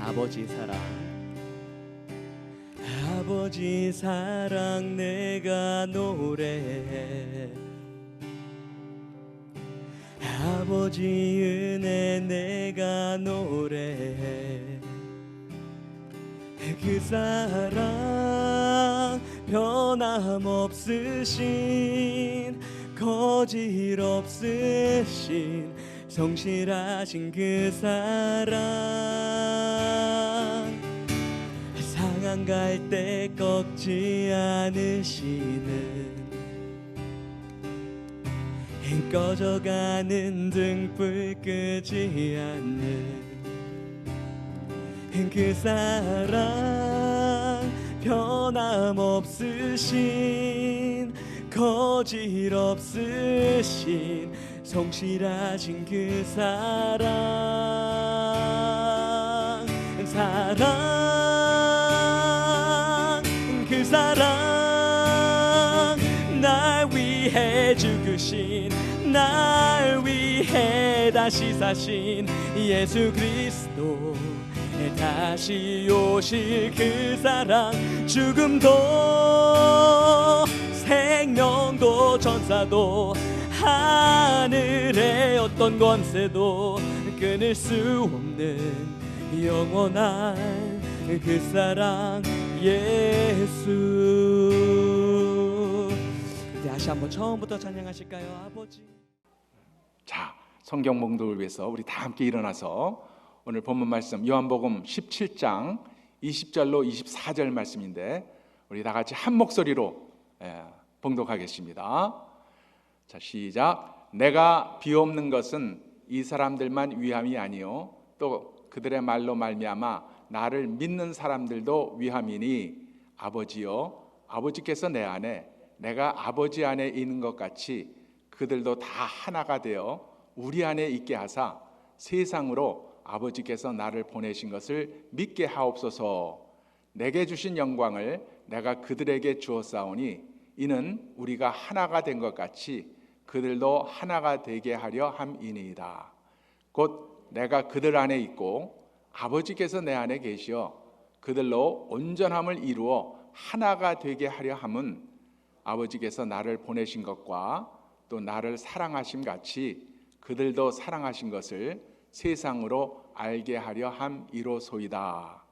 아버지 사랑, 아버지 사랑 내가 노래해, 아버지 은혜 내가 노래해. 그 사랑 변함없으신, 거짓없으신, 성실하신 그 사랑, 상한 갈 때 꺾지 않으시는, 꺼져가는 등불 끄지 않는 그 사랑, 변함없으신, 거짓없으신, 성실하신 그 사랑, 사랑, 그 사랑, 날 위해 죽으신, 날 위해 다시 사신 예수 그리스도, 다시 오실 그 사랑, 죽음도 생명도 천사도 하늘의 어떤 권세도 끊을 수 없는 영원한 그 사랑, 예수. 다시 한번 처음부터 찬양하실까요? 아버지. 자, 성경 봉독을 위해서 우리 다 함께 일어나서 오늘 본문 말씀 요한복음 17장 20절로 24절 말씀인데, 우리 다 같이 한 목소리로 봉독하겠습니다. 자, 시작. 내가 비옵는 것은 이 사람들만 위함이 아니요 또 그들의 말로 말미암아 나를 믿는 사람들도 위함이니, 아버지여, 아버지께서 내 안에 내가 아버지 안에 있는 것 같이 그들도 다 하나가 되어 우리 안에 있게 하사 세상으로 아버지께서 나를 보내신 것을 믿게 하옵소서. 내게 주신 영광을 내가 그들에게 주었사오니 이는 우리가 하나가 된 것 같이 그들도 하나가 되게 하려 함이니이다. 곧 내가 그들 안에 있고 아버지께서 내 안에 계시어 그들로 온전함을 이루어 하나가 되게 하려 함은 아버지께서 나를 보내신 것과 또 나를 사랑하심 같이 그들도 사랑하신 것을 세상으로 알게 하려 함이로소이다.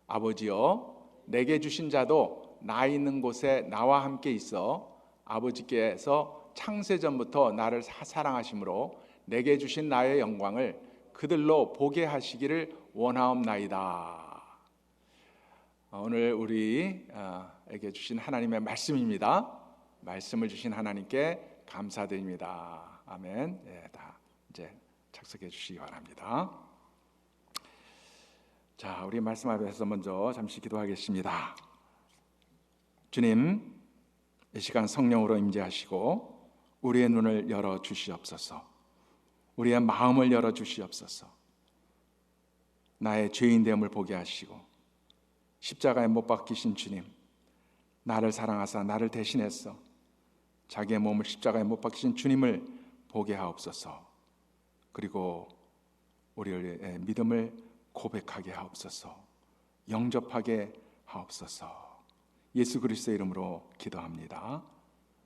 아버지여, 내게 주신 자도 나 있는 곳에 나와 함께 있어 아버지께서 창세전부터 나를 사랑하심으로 내게 주신 나의 영광을 그들로 보게 하시기를 원하옵나이다. 오늘 우리에게 주신 하나님의 말씀입니다. 말씀을 주신 하나님께 감사드립니다. 아멘. 다 이제 착석해 주시기 바랍니다. 자, 우리 말씀 앞에서 먼저 잠시 기도하겠습니다. 주님, 이 시간 성령으로 임재하시고 우리의 눈을 열어 주시옵소서. 우리의 마음을 열어 주시옵소서. 나의 죄인됨을 보게 하시고 십자가에 못 박히신 주님, 나를 사랑하사 나를 대신해서 자기의 몸을 십자가에 못 박히신 주님을 보게 하옵소서. 그리고 우리의 믿음을 고백하게 하옵소서. 영접하게 하옵소서. 예수 그리스도의 이름으로 기도합니다.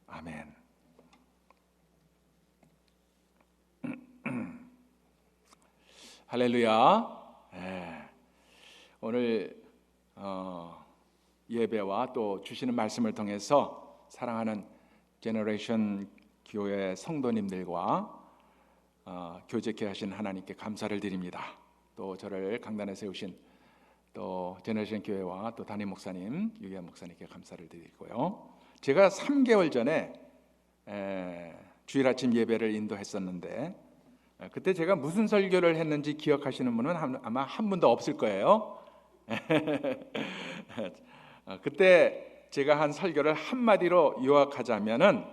아멘. 할렐루야. 오늘 예배와 또 주시는 말씀을 통해서 사랑하는 제너레이션 교회 성도님들과 교제케 하신 하나님께 감사를 드립니다. 또 저를 강단에 세우신 또 제너레이션 교회와 또 담임 목사님 유기한 목사님께 감사를 드리고요. 제가 3개월 전에 주일 아침 예배를 인도했었는데, 그때 제가 무슨 설교를 했는지 기억하시는 분은 아마 한 분도 없을 거예요. 그때 제가 한 설교를 한마디로 요약하자면은,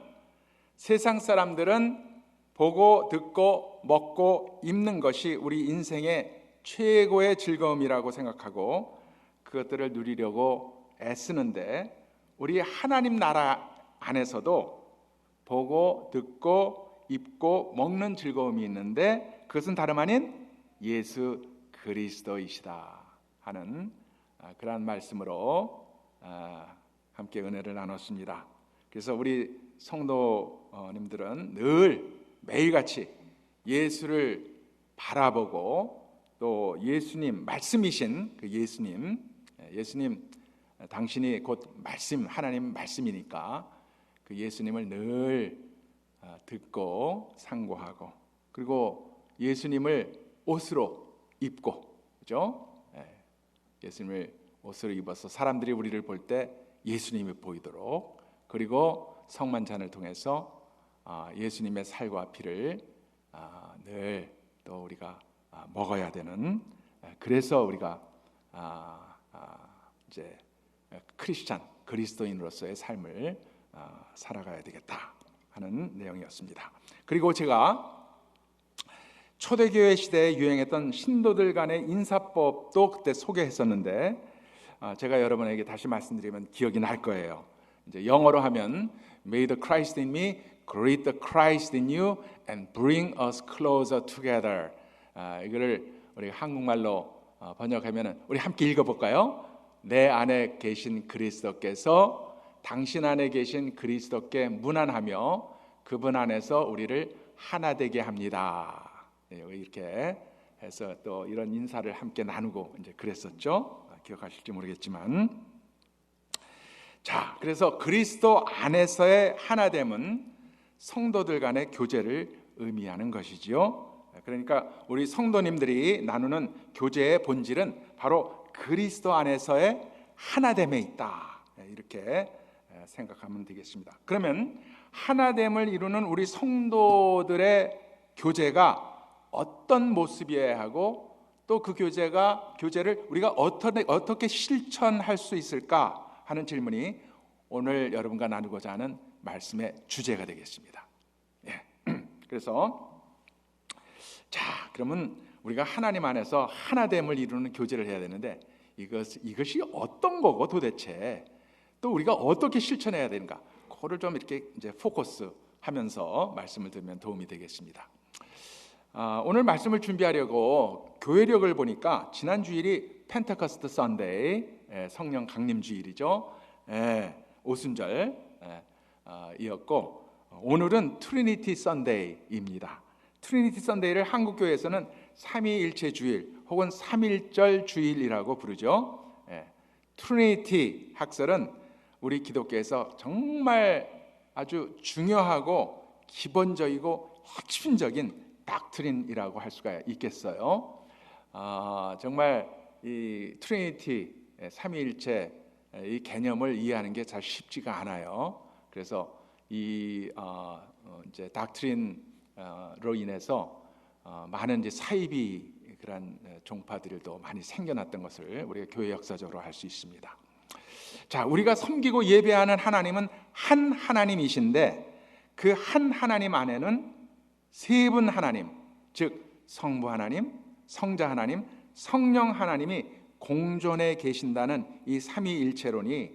세상 사람들은 보고 듣고 먹고 입는 것이 우리 인생의 최고의 즐거움이라고 생각하고 그것들을 누리려고 애쓰는데, 우리 하나님 나라 안에서도 보고 듣고 입고 먹는 즐거움이 있는데, 그것은 다름 아닌 예수 그리스도이시다 하는 그러한 말씀으로 함께 은혜를 나눴습니다. 그래서 우리 성도님들은 늘 매일같이 예수를 바라보고 또 예수님 말씀이신 그 예수님 당신이 곧 말씀, 하나님 말씀이니까 그 예수님을 늘 듣고 상고하고, 그리고 예수님을 옷으로 입고, 그죠? 예수님을 옷으로 입어서 사람들이 우리를 볼 때 예수님이 보이도록, 그리고 성만찬을 통해서 예수님의 살과 피를 늘 또 우리가 먹어야 되는, 그래서 우리가 이제 크리스찬, 그리스도인으로서의 삶을 살아가야 되겠다 하는 내용이었습니다. 그리고 제가 초대교회 시대에 유행했던 신도들 간의 인사법도 그때 소개했었는데, 제가 여러분에게 다시 말씀드리면 기억이 날 거예요. 이제 영어로 하면 May the Christ in me greet the Christ in you and bring us closer together. 이거를 우리 한국말로 번역하면 우리 함께 읽어볼까요? 내 안에 계신 그리스도께서 당신 안에 계신 그리스도께 문안하며 그분 안에서 우리를 하나 되게 합니다. 이렇게 해서 또 이런 인사를 함께 나누고 이제 그랬었죠. 기억하실지 모르겠지만, 자, 그래서 그리스도 안에서의 하나됨은 성도들 간의 교제를 의미하는 것이지요. 그러니까 우리 성도님들이 나누는 교제의 본질은 바로 그리스도 안에서의 하나됨에 있다, 이렇게 생각하면 되겠습니다. 그러면 하나됨을 이루는 우리 성도들의 교제가 어떤 모습이어야 하고, 또 그 교제를 우리가 어떻게 실천할 수 있을까 하는 질문이 오늘 여러분과 나누고자 하는 말씀의 주제가 되겠습니다. 그래서 자, 그러면 우리가 하나님 안에서 하나됨을 이루는 교제를 해야 되는데, 이것이 어떤 거고 도대체, 또 우리가 어떻게 실천해야 되는가, 그거를 좀 이렇게 이제 포커스하면서 말씀을 들으면 도움이 되겠습니다. 오늘 말씀을 준비하려고 교회력을 보니까 지난 주일이 펜테코스트 선데이, 성령 강림 주일이죠. 오순절 이었고, 오늘은 트리니티 선데이입니다. 트리니티 선데이를 한국 교회에서는 삼위일체 주일 혹은 삼일절 주일이라고 부르죠. 트리니티 학설은 우리 기독교에서 정말 아주 중요하고 기본적이고 핵심적인 닥트린이라고 할 수가 있겠어요. 정말 이 트리니티, 삼위일체 이 개념을 이해하는 게 잘 쉽지가 않아요. 그래서 이 이제 닥트린로 인해서 많은 이제 사이비 그런 종파들도 많이 생겨났던 것을 우리가 교회 역사적으로 알 수 있습니다. 자, 우리가 섬기고 예배하는 하나님은 한 하나님이신데, 그 한 하나님 안에는 세 분 하나님, 즉 성부 하나님, 성자 하나님, 성령 하나님이 공존해 계신다는 이 삼위일체론이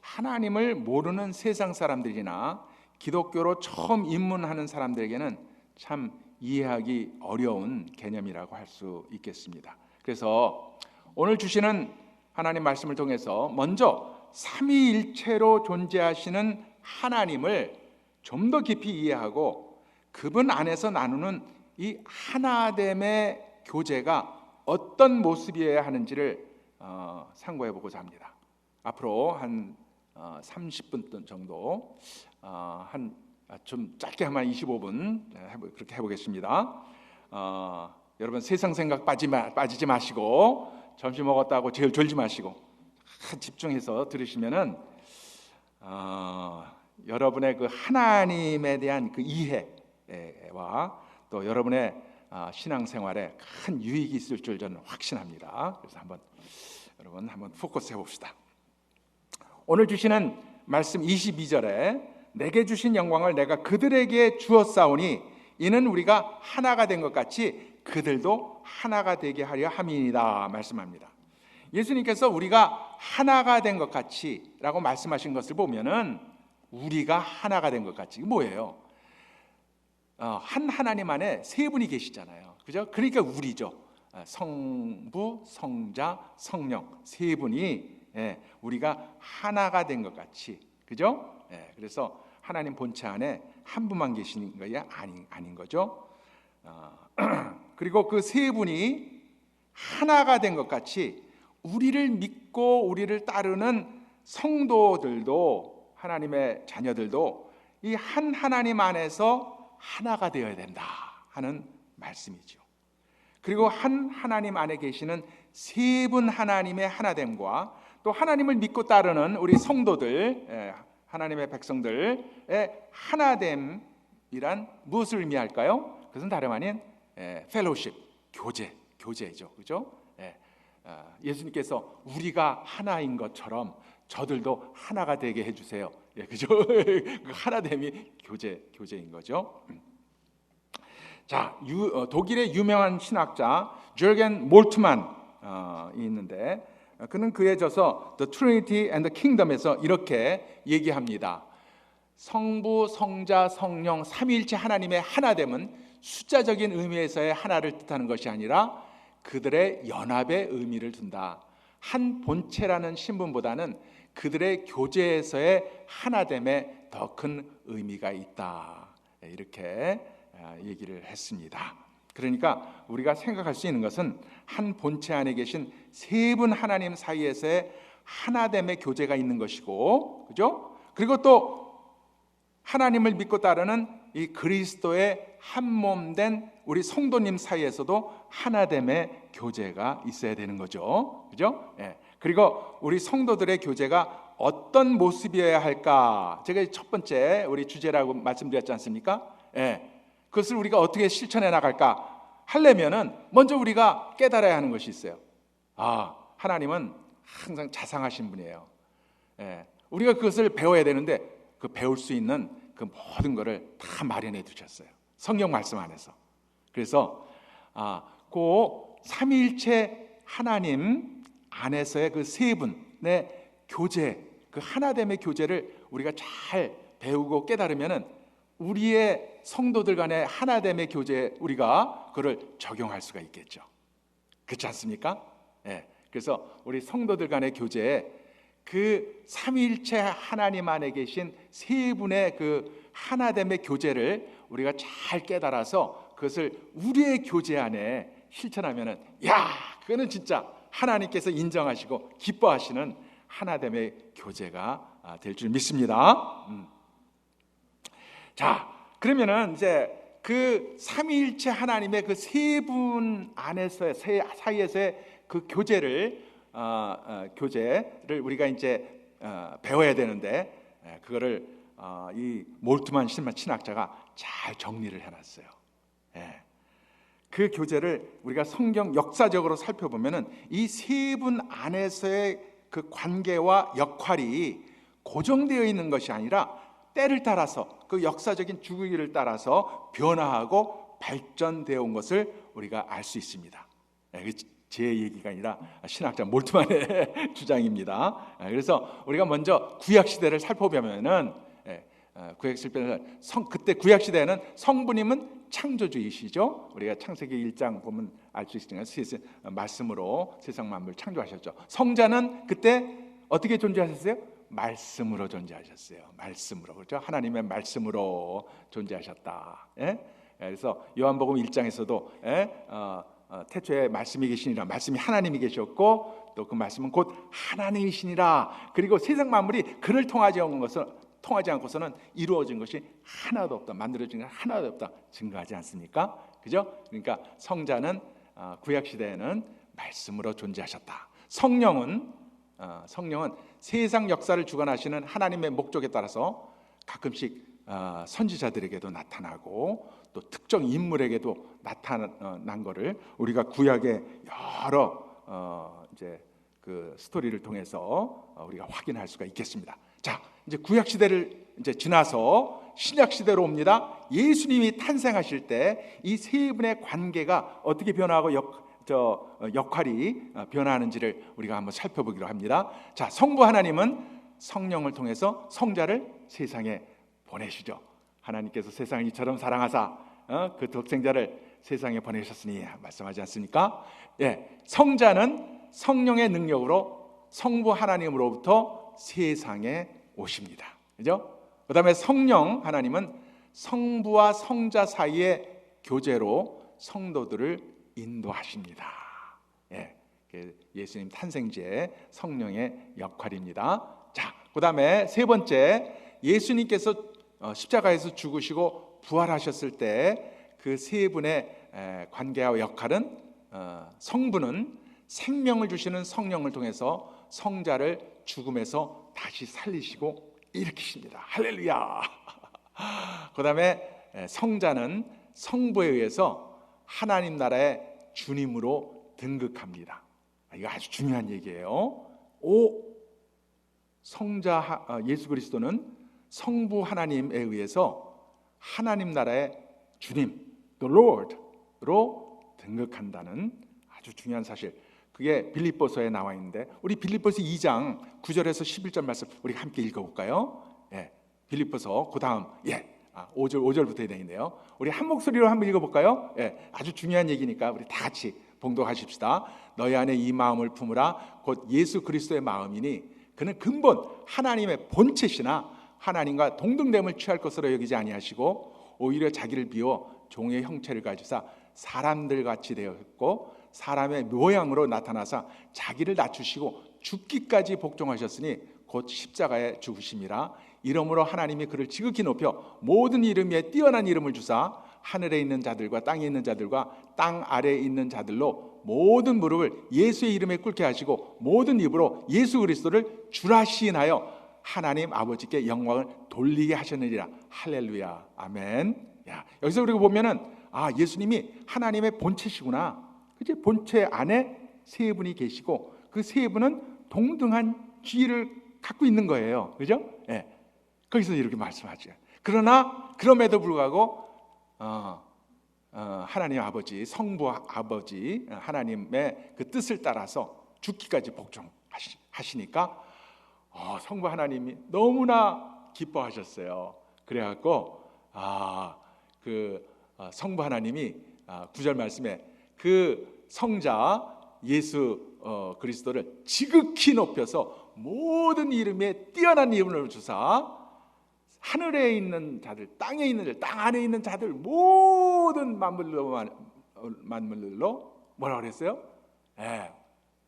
하나님을 모르는 세상 사람들이나 기독교로 처음 입문하는 사람들에게는 참 이해하기 어려운 개념이라고 할 수 있겠습니다. 그래서 오늘 주시는 하나님 말씀을 통해서 먼저 삼위일체로 존재하시는 하나님을 좀 더 깊이 이해하고, 그분 안에서 나누는 이 하나됨의 교제가 어떤 모습이어야 하는지를 상고해 보고자 합니다. 앞으로 한 30분 정도, 좀 짧게 하면 25분 그렇게 해보겠습니다. 여러분 세상 생각 빠지지 마시고, 점심 먹었다고 제일 졸지 마시고 집중해서 들으시면은 여러분의 그 하나님에 대한 그 이해와 또 여러분의 신앙생활에 큰 유익이 있을 줄 저는 확신합니다. 그래서 여러분 한번 포커스 해봅시다. 오늘 주시는 말씀 22절에 내게 주신 영광을 내가 그들에게 주었사오니 이는 우리가 하나가 된 것 같이 그들도 하나가 되게 하려 함이니이다 말씀합니다. 예수님께서 우리가 하나가 된 것 같이 라고 말씀하신 것을 보면은 우리가 하나가 된 것 같이, 뭐예요? 한 하나님 안에 세 분이 계시잖아요. 그죠? 그러니까 우리죠. 성부, 성자, 성령 세 분이 우리가 하나가 된 것 같이, 그죠? 그래서 하나님 본체 안에 한 분만 계시는 거야 아닌 거죠. 그리고 그 세 분이 하나가 된 것 같이 우리를 믿고 우리를 따르는 성도들도, 하나님의 자녀들도 이 한 하나님 안에서 하나가 되어야 된다 하는 말씀이죠. 그리고 한 하나님 안에 계시는 세 분 하나님의 하나됨과 또 하나님을 믿고 따르는 우리 성도들, 하나님의 백성들의 하나됨이란 무엇을 의미할까요? 그것은 다름 아닌 펠로우십, 교제죠, 그죠? 예수님께서 우리가 하나인 것처럼 저들도 하나가 되게 해주세요. 그죠? 그 하나됨이 교제인 거죠. 자, 독일의 유명한 신학자 저겐 몰트만이 있는데, 그는 그에 져서 The Trinity and the Kingdom에서 이렇게 얘기합니다. 성부, 성자, 성령 삼위일체 하나님의 하나됨은 숫자적인 의미에서의 하나를 뜻하는 것이 아니라 그들의 연합의 의미를 둔다. 한 본체라는 신분보다는 그들의 교제에서의 하나됨에 더 큰 의미가 있다. 이렇게 얘기를 했습니다. 그러니까 우리가 생각할 수 있는 것은 한 본체 안에 계신 세 분 하나님 사이에서의 하나됨의 교제가 있는 것이고, 그죠? 그리고 또 하나님을 믿고 따르는 이 그리스도의 한 몸 된 우리 성도님 사이에서도 하나됨의 교제가 있어야 되는 거죠, 그죠? 그리고 우리 성도들의 교제가 어떤 모습이어야 할까? 제가 첫 번째 우리 주제라고 말씀드렸지 않습니까? 그것을 우리가 어떻게 실천해 나갈까 하려면은 먼저 우리가 깨달아야 하는 것이 있어요. 하나님은 항상 자상하신 분이에요. 우리가 그것을 배워야 되는데 그 배울 수 있는 그 모든 것을 다 마련해 두셨어요. 성경 말씀 안에서. 그래서 그 삼위일체 하나님 안에서의 그 세 분의 교제, 그 하나됨의 교제를 우리가 잘 배우고 깨달으면은 우리의 성도들 간의 하나됨의 교제에 우리가 그걸 적용할 수가 있겠죠. 그렇지 않습니까? 그래서 우리 성도들 간의 교제에 그 삼위일체 하나님 안에 계신 세 분의 그 하나됨의 교제를 우리가 잘 깨달아서 그것을 우리의 교제 안에 실천하면은, 그거는 진짜 하나님께서 인정하시고 기뻐하시는 하나됨의 교제가 될 줄 믿습니다. 자, 그러면은 이제 그 삼위일체 하나님의 그 세 분 안에서의 사이에서의 그 교제를 우리가 이제 배워야 되는데, 그거를 이 몰트만 신학자가 잘 정리를 해놨어요. 그 교제를 우리가 성경 역사적으로 살펴보면은 이 세 분 안에서의 그 관계와 역할이 고정되어 있는 것이 아니라 때를 따라서 그 역사적인 주기를 따라서 변화하고 발전되어 온 것을 우리가 알 수 있습니다. 제 얘기가 아니라 신학자 몰트만의 주장입니다. 그래서 우리가 먼저 구약 시대를 살펴보면은 구약 시대는 그때 구약 시대에는 성부님은 창조주이시죠. 우리가 창세기 1장 보면 알 수 있으니까 말씀으로 세상 만물 창조하셨죠. 성자는 그때 어떻게 존재하셨어요? 말씀으로 존재하셨어요. 말씀으로, 그렇죠? 하나님의 말씀으로 존재하셨다. 그래서 요한복음 1장에서도 태초에 말씀이 계시니라, 말씀이 하나님이 계셨고 또 그 말씀은 곧 하나님이시니라. 그리고 세상 만물이 그를 통하지 않고서는 이루어진 것이 하나도 없다, 만들어진 것이 하나도 없다 증거하지 않습니까? 그죠? 그러니까 성자는 구약 시대에는 말씀으로 존재하셨다. 성령은 세상 역사를 주관하시는 하나님의 목적에 따라서 가끔씩 선지자들에게도 나타나고 또 특정 인물에게도 나타난 것을 우리가 구약의 여러 이제 그 스토리를 통해서 우리가 확인할 수가 있겠습니다. 자, 이제 구약 시대를 이제 지나서 신약 시대로 옵니다. 예수님이 탄생하실 때 이 세 분의 관계가 어떻게 변화하고 역할이 변화하는지를 우리가 한번 살펴보기로 합니다. 자, 성부 하나님은 성령을 통해서 성자를 세상에 보내시죠. 하나님께서 세상을 이처럼 사랑하사 그 독생자를 세상에 보내셨으니 말씀하지 않습니까? 예, 성자는 성령의 능력으로 성부 하나님으로부터 세상에 오십니다. 그죠? 그 다음에 성령 하나님은 성부와 성자 사이의 교제로 성도들을 인도하십니다. 예, 예수님 탄생지의 성령의 역할입니다. 자, 그 다음에 세 번째, 예수님께서 십자가에서 죽으시고 부활하셨을 때 그 세 분의 관계와 역할은 성부는 생명을 주시는 성령을 통해서 성자를 죽음에서 다시 살리시고 일으키십니다. 할렐루야. 그 다음에 성자는 성부에 의해서 하나님 나라의 주님으로 등극합니다. 이거 아주 중요한 얘기예요. 성자 예수 그리스도는 성부 하나님에 의해서 하나님 나라의 주님, the Lord로 등극한다는 아주 중요한 사실. 그게 빌립보서에 나와 있는데, 우리 빌립보서 2장 9절에서 11절 말씀 우리 함께 읽어볼까요? 예, 빌립보서 그 다음 5절부터 되어 있네요. 우리 한 목소리로 한번 읽어볼까요? 예, 아주 중요한 얘기니까 우리 다 같이 봉독하십시다. 너희 안에 이 마음을 품으라. 곧 예수 그리스도의 마음이니 그는 근본 하나님의 본체시나 하나님과 동등됨을 취할 것으로 여기지 아니하시고 오히려 자기를 비워 종의 형체를 가지사 사람들 같이 되었고 사람의 모양으로 나타나사 자기를 낮추시고 죽기까지 복종하셨으니 곧 십자가에 죽으심이라. 이러므로 하나님이 그를 지극히 높여 모든 이름 위에 뛰어난 이름을 주사 하늘에 있는 자들과 땅에 있는 자들과 땅 아래에 있는 자들로 모든 무릎을 예수의 이름에 꿇게 하시고 모든 입으로 예수 그리스도를 주라 시인하여 하나님 아버지께 영광을 돌리게 하셨느니라. 할렐루야. 아멘. 야, 여기서 우리가 보면은 예수님이 하나님의 본체시구나. 그치? 본체 안에 세 분이 계시고 그 세 분은 동등한 지위를 갖고 있는 거예요. 그죠? 예. 거기서 이렇게 말씀하죠. 그러나 그럼에도 불구하고 하나님 아버지, 성부 아버지 하나님의 그 뜻을 따라서 죽기까지 복종하시니까 성부 하나님이 너무나 기뻐하셨어요. 그래갖고 성부 하나님이 9절 말씀에 그 성자 예수 그리스도를 지극히 높여서 모든 이름에 뛰어난 이름을 주사 하늘에 있는 자들, 땅에 있는 자들, 땅 안에 있는 자들 모든 만물로 뭐라고 그랬어요?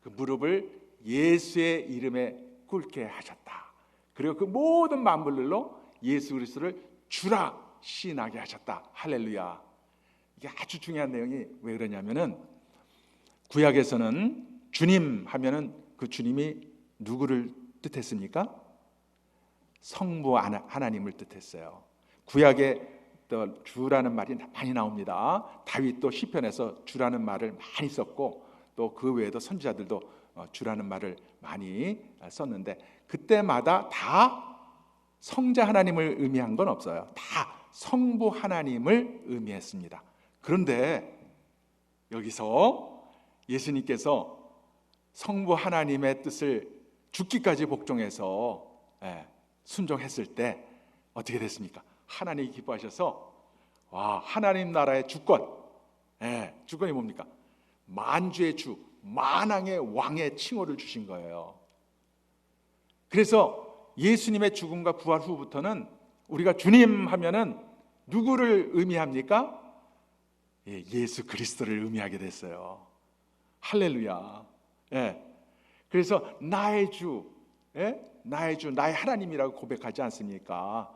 그 무릎을 예수의 이름에 꿇게 하셨다. 그리고 그 모든 만물로 예수 그리스도를 주라 시인하게 하셨다. 할렐루야. 이게 아주 중요한 내용이 왜 그러냐면은 구약에서는 주님 하면은 그 주님이 누구를 뜻했습니까? 성부 하나님을 뜻했어요. 구약에 또 주라는 말이 많이 나옵니다. 다윗도 시편에서 주라는 말을 많이 썼고 또 그 외에도 선지자들도 주라는 말을 많이 썼는데 그때마다 다 성자 하나님을 의미한 건 없어요. 다 성부 하나님을 의미했습니다. 그런데 여기서 예수님께서 성부 하나님의 뜻을 죽기까지 복종해서 순종했을 때 어떻게 됐습니까? 하나님이 기뻐하셔서 하나님 나라의 주권, 주권이 뭡니까? 만주의 주, 만왕의 왕의 칭호를 주신 거예요. 그래서 예수님의 죽음과 부활 후부터는 우리가 주님 하면은 누구를 의미합니까? 예수 그리스도를 의미하게 됐어요. 할렐루야. 그래서 나의 주, 나의 주, 나의 하나님이라고 고백하지 않습니까?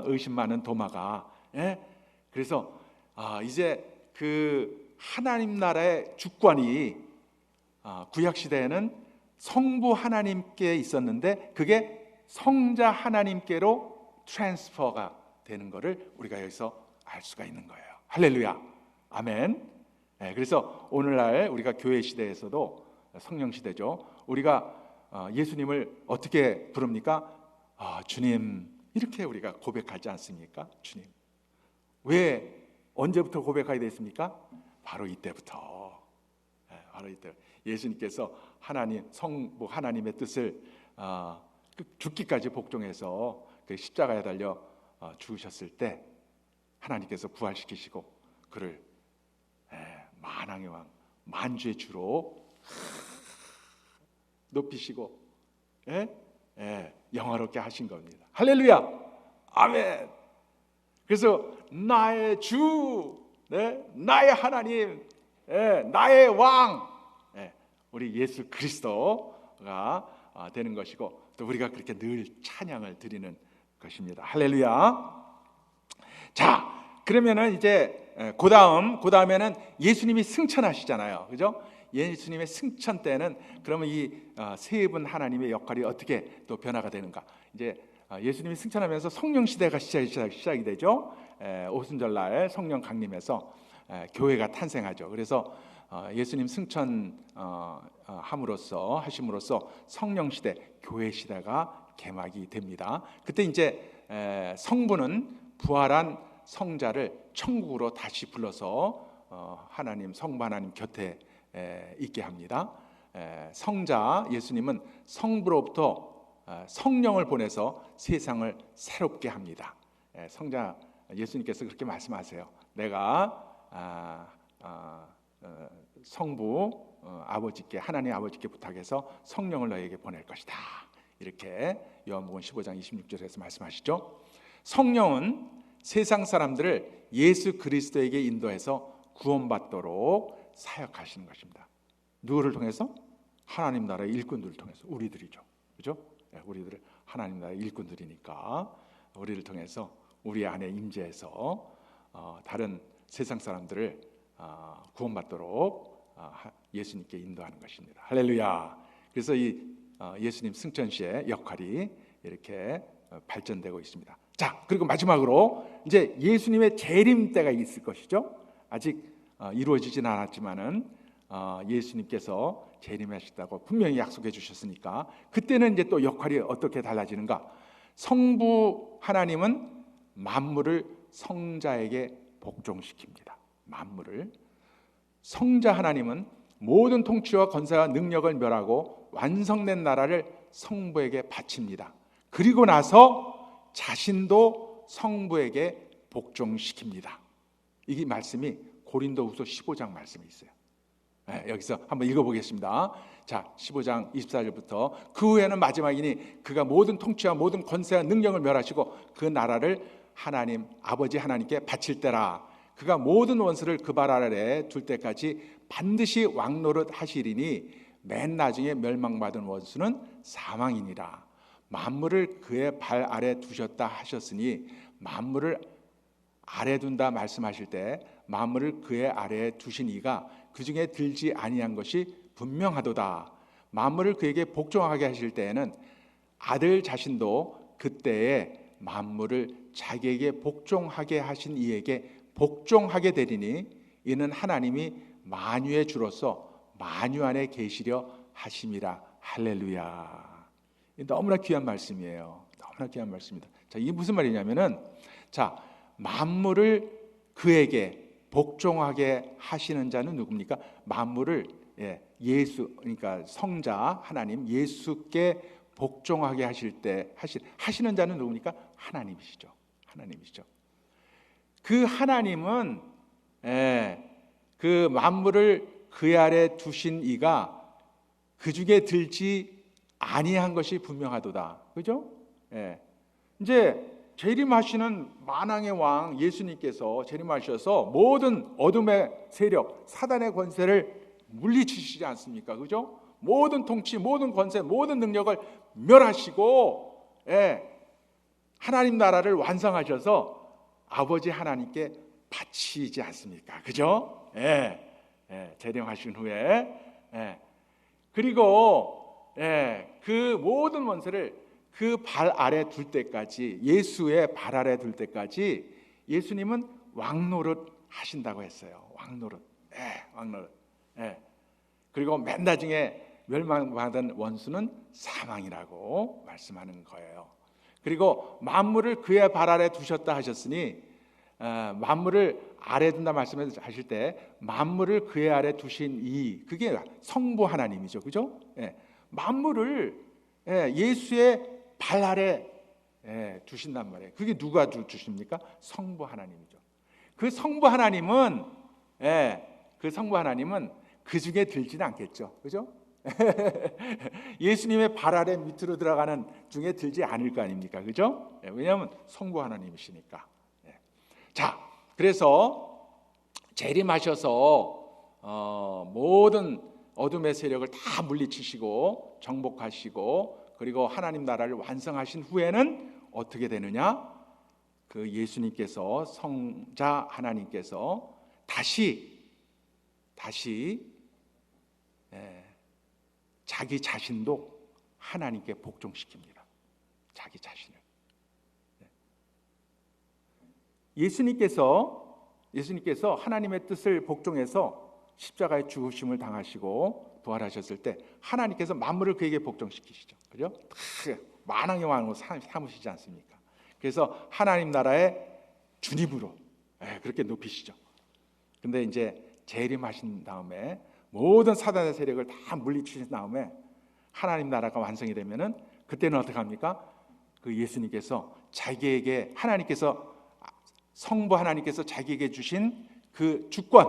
의심 많은 도마가. 그래서 이제 그 하나님 나라의 주권이 구약 시대에는 성부 하나님께 있었는데 그게 성자 하나님께로 트랜스퍼가 되는 것을 우리가 여기서 알 수가 있는 거예요. 할렐루야. 아멘. 그래서 오늘날 우리가 교회 시대에서도 성령 시대죠. 우리가 예수님을 어떻게 부릅니까? 주님 이렇게 우리가 고백하지 않습니까? 주님. 왜 언제부터 고백하게 됐습니까? 바로 이때부터. 바로 이때 예수님께서 하나님 성부 하나님의 뜻을 죽기까지 복종해서 그 십자가에 달려 죽으셨을 때 하나님께서 부활시키시고 그를 만왕의 왕, 만주의 주로 높이시고 영화롭게 하신 겁니다. 할렐루야, 아멘. 그래서 나의 주, 나의 하나님, 나의 왕, 우리 예수 그리스도가 되는 것이고, 또 우리가 그렇게 늘 찬양을 드리는 것입니다. 할렐루야. 자, 그러면은 이제 그 다음에는 예수님이 승천하시잖아요, 그죠? 예수님의 승천 때는 그러면 이 세 분 하나님의 역할이 어떻게 또 변화가 되는가? 이제 예수님이 승천하면서 성령 시대가 시작이 되죠. 오순절날 성령 강림해서 교회가 탄생하죠. 그래서 예수님 승천 하심으로써 성령 시대, 교회 시대가 개막이 됩니다. 그때 이제 성부는 부활한 성자를 천국으로 다시 불러서 성부 하나님 곁에 있게 합니다. 성자 예수님은 성부로부터 성령을 보내서 세상을 새롭게 합니다. 성자 예수님께서 그렇게 말씀하세요. 내가 성부 아버지께, 하나님 아버지께 부탁해서 성령을 너에게 보낼 것이다. 이렇게 요한복음 15장 26절에서 말씀하시죠. 성령은 세상 사람들을 예수 그리스도에게 인도해서 구원받도록 사역하시는 것입니다. 누구를 통해서? 하나님 나라의 일꾼들을 통해서, 우리들이죠, 그죠? 우리들을 하나님 나라의 일꾼들이니까 우리를 통해서 우리 안에 임재해서 다른 세상 사람들을 구원받도록 예수님께 인도하는 것입니다. 할렐루야. 그래서 이 예수님 승천시의 역할이 이렇게 발전되고 있습니다. 자, 그리고 마지막으로 이제 예수님의 재림 때가 있을 것이죠. 아직 이루어지진 않았지만은 예수님께서 재림하시다고 분명히 약속해 주셨으니까 그때는 이제 또 역할이 어떻게 달라지는가? 성부 하나님은 만물을 성자에게 복종시킵니다. 만물을. 성자 하나님은 모든 통치와 권세와 능력을 멸하고 완성된 나라를 성부에게 바칩니다. 그리고 나서 자신도 성부에게 복종시킵니다. 이 말씀이 고린도후서 15장 말씀이 있어요. 여기서 한번 읽어보겠습니다. 자, 15장 24절부터 그 후에는 마지막이니 그가 모든 통치와 모든 권세와 능력을 멸하시고 그 나라를 하나님 아버지 하나님께 바칠 때라. 그가 모든 원수를 그 발 아래 둘 때까지 반드시 왕노릇 하시리니 맨 나중에 멸망받은 원수는 사망이니라. 만물을 그의 발 아래 두셨다 하셨으니 만물을 아래 둔다 말씀하실 때 만물을 그의 아래에 두신 이가 그 중에 들지 아니한 것이 분명하도다. 만물을 그에게 복종하게 하실 때에는 아들 자신도 그때에 만물을 자기에게 복종하게 하신 이에게 복종하게 되리니 이는 하나님이 만유의 주로서 만유 안에 계시려 하심이라. 할렐루야. 너무나 귀한 말씀이에요. 너무나 귀한 말씀입니다. 자, 이게 무슨 말이냐면은, 자, 만물을 그에게 복종하게 하시는 자는 누굽니까? 만물을 예수, 그러니까 성자 하나님 예수께 복종하게 하실 때 하시는 자는 누굽니까? 하나님이시죠. 하나님이시죠. 그 하나님은 그 만물을 그 아래 두신 이가 그 중에 들지 아니한 것이 분명하도다. 그죠? 이제 재림하시는 만왕의 왕 예수님께서 재림하셔서 모든 어둠의 세력, 사단의 권세를 물리치시지 않습니까? 그죠? 모든 통치, 모든 권세, 모든 능력을 멸하시고 하나님 나라를 완성하셔서 아버지 하나님께 바치지 않습니까? 그죠? 재림하신 후에 그리고 그 모든 원수를 그 발 아래 둘 때까지, 예수의 발 아래 둘 때까지 예수님은 왕노릇 하신다고 했어요. 왕노릇. 왕노릇. 그리고 맨 나중에 멸망받은 원수는 사망이라고 말씀하는 거예요. 그리고 만물을 그의 발 아래 두셨다 하셨으니 만물을 아래 둔다 말씀하실 때 만물을 그의 아래 두신 이, 그게 성부 하나님이죠. 그죠? 만물을 예수의 발 아래 두신단 말이에요. 그게 누가 주십니까? 성부 하나님이죠. 그 성부 하나님은 그 성부 하나님은 그 중에 들지는 않겠죠, 그죠? 예수님의 발 아래 밑으로 들어가는 중에 들지 않을 거 아닙니까, 그죠? 왜냐하면 성부 하나님이시니까. 자, 그래서 재림하셔서 모든 어둠의 세력을 다 물리치시고 정복하시고 그리고 하나님 나라를 완성하신 후에는 어떻게 되느냐? 그 예수님께서 성자 하나님께서 다시 자기 자신도 하나님께 복종시킵니다. 자기 자신을. 예수님께서 하나님의 뜻을 복종해서 십자가의 죽으심을 당하시고 부활하셨을 때 하나님께서 만물을 그에게 복종시키시죠. 그죠? 만왕의 왕으로 삼으시지 않습니까? 그래서 하나님 나라의 주님으로 그렇게 높이시죠. 근데 이제 재림하신 다음에 모든 사단의 세력을 다 물리치신 다음에 하나님 나라가 완성이 되면은 그때는 어떻게 합니까? 그 예수님께서 자기에게 성부 하나님께서 자기에게 주신 그 주권,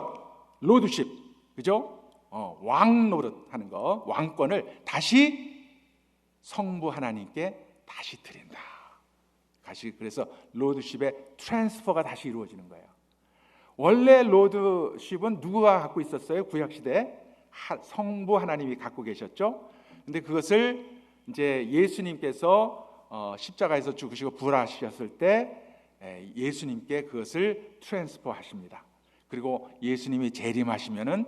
로드십, 그죠? 왕 노릇하는 거, 왕권을 다시 성부 하나님께 다시 드린다. 그래서 로드십의 트랜스퍼가 다시 이루어지는 거예요. 원래 로드십은 누구가 갖고 있었어요? 구약 시대에 성부 하나님이 갖고 계셨죠. 근데 그것을 이제 예수님께서 십자가에서 죽으시고 부활하셨을 때 예수님께 그것을 트랜스퍼 하십니다. 그리고 예수님이 재림하시면은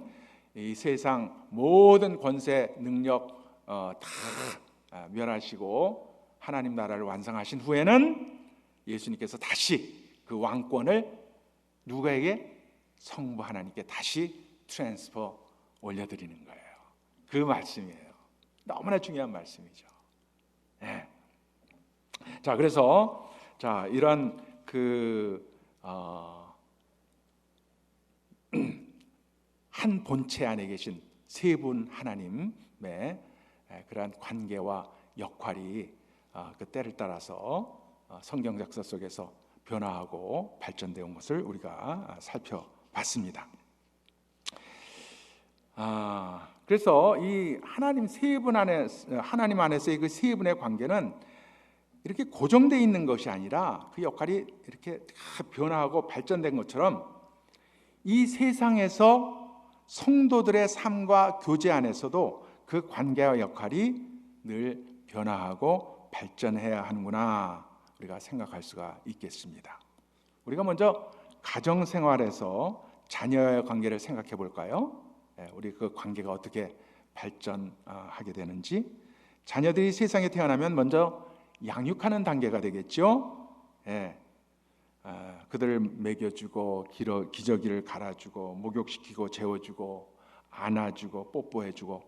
이 세상 모든 권세 능력 다 멸하시고 하나님 나라를 완성하신 후에는 예수님께서 다시 그 왕권을 누구에게? 성부 하나님께 다시 트랜스퍼 올려드리는 거예요. 그 말씀이에요. 너무나 중요한 말씀이죠. 네. 자, 그래서 이런 한 본체 안에 계신 세 분 하나님의 그러한 관계와 역할이 그 때를 따라서 성경 역사 속에서 변화하고 발전되어 온 것을 우리가 살펴봤습니다. 그래서 이 하나님 안에서의 그 세 분의 관계는 이렇게 고정되어 있는 것이 아니라 그 역할이 이렇게 다 변화하고 발전된 것처럼 이 세상에서 성도들의 삶과 교제 안에서도 그 관계와 역할이 늘 변화하고 발전해야 하는구나 우리가 생각할 수가 있겠습니다. 우리가 먼저 가정생활에서 자녀의 관계를 생각해 볼까요? 우리 그 관계가 어떻게 발전하게 되는지. 자녀들이 세상에 태어나면 먼저 양육하는 단계가 되겠죠. 그들을 먹여주고 기저귀를 갈아주고 목욕시키고 재워주고 안아주고 뽀뽀해주고.